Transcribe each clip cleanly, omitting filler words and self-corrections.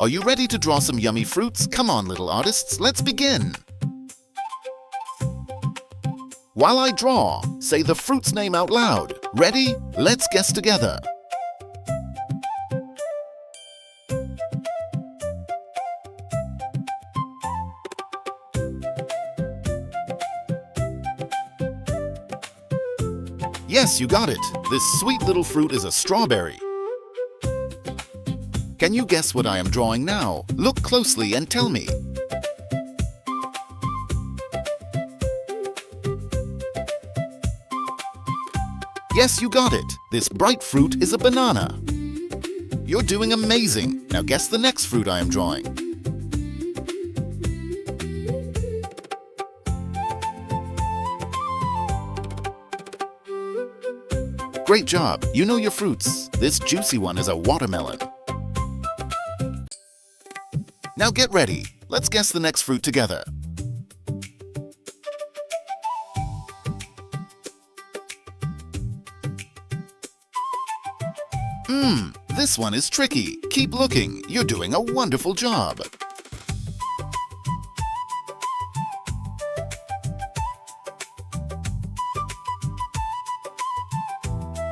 Are you ready to draw some yummy fruits? Come on, little artists, let's begin! While I draw, say the fruit's name out loud. Ready? Let's guess together. Yes, you got it. This sweet little fruit is a strawberry. Can you guess what I am drawing now? Look closely and tell me. Yes, you got it. This bright fruit is a banana. You're doing amazing. Now guess the next fruit I am drawing. Great job! You know your fruits. This juicy one is a watermelon. Now get ready. Let's guess the next fruit together. This one is tricky. Keep looking. You're doing a wonderful job.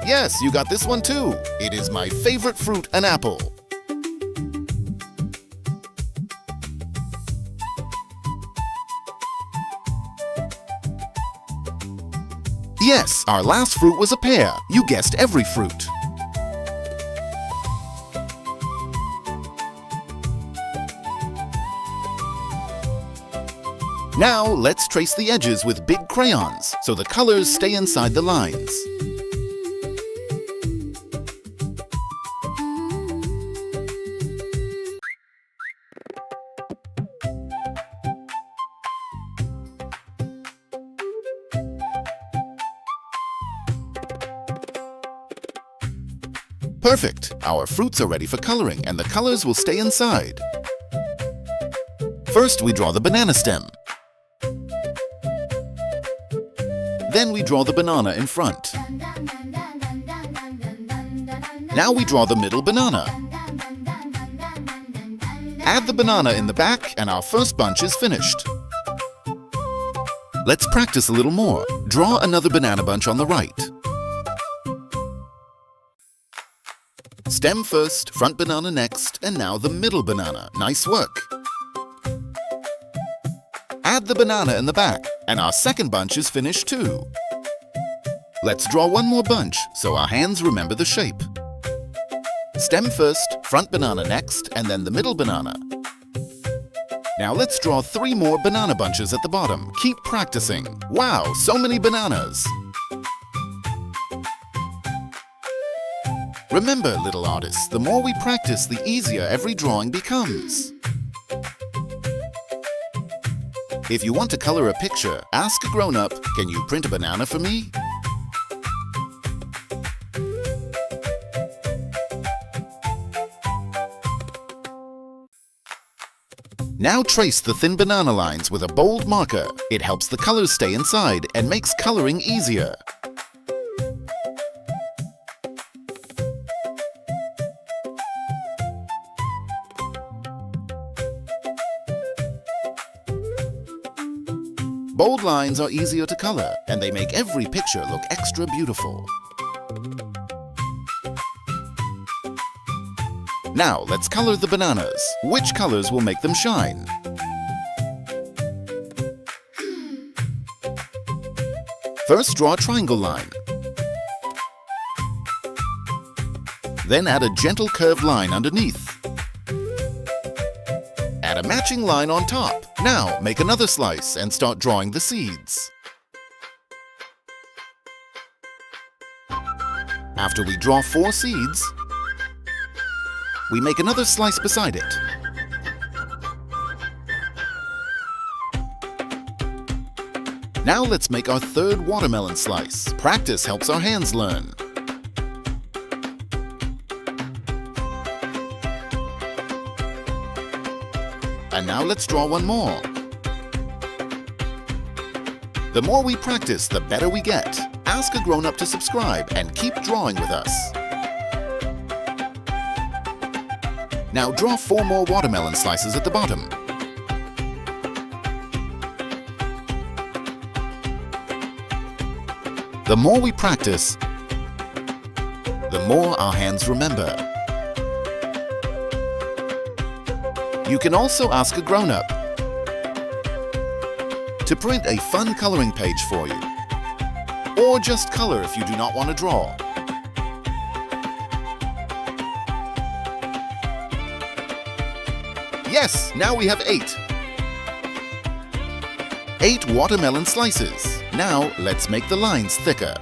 Yes, you got this one too. It is my favorite fruit, an apple. Yes, our last fruit was a pear. You guessed every fruit. Now, let's trace the edges with big crayons, so the colors stay inside the lines. Perfect! Our fruits are ready for coloring, and the colors will stay inside. First, we draw the banana stem. Then we draw the banana in front. Now we draw the middle banana. Add the banana in the back and our first bunch is finished. Let's practice a little more. Draw another banana bunch on the right. Stem first, front banana next, and now the middle banana. Nice work! Add the banana in the back, and our second bunch is finished too. Let's draw one more bunch, so our hands remember the shape. Stem first, front banana next, and then the middle banana. Now let's draw 3 more banana bunches at the bottom. Keep practicing. Wow, so many bananas! Remember, little artists, the more we practice, the easier every drawing becomes. If you want to color a picture, ask a grown-up, "Can you print a banana for me?" Now trace the thin banana lines with a bold marker. It helps the colors stay inside and makes coloring easier. Bold lines are easier to color, and they make every picture look extra beautiful. Now, let's color the bananas. Which colors will make them shine? First, draw a triangle line. Then add a gentle curved line underneath. Add a matching line on top. Now, make another slice and start drawing the seeds. After we draw 4 seeds, we make another slice beside it. Now let's make our third watermelon slice. Practice helps our hands learn. And now let's draw one more. The more we practice, the better we get. Ask a grown-up to subscribe and keep drawing with us. Now draw 4 more watermelon slices at the bottom. The more we practice, the more our hands remember. You can also ask a grown-up to print a fun coloring page for you, or just color if you do not want to draw. Yes, now we have 8. 8 watermelon slices. Now let's make the lines thicker.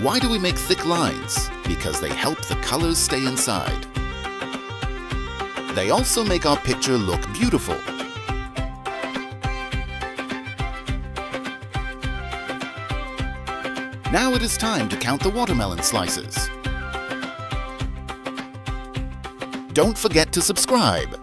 Why do we make thick lines? Because they help the colors stay inside. They also make our picture look beautiful. Now it is time to count the watermelon slices. Don't forget to subscribe.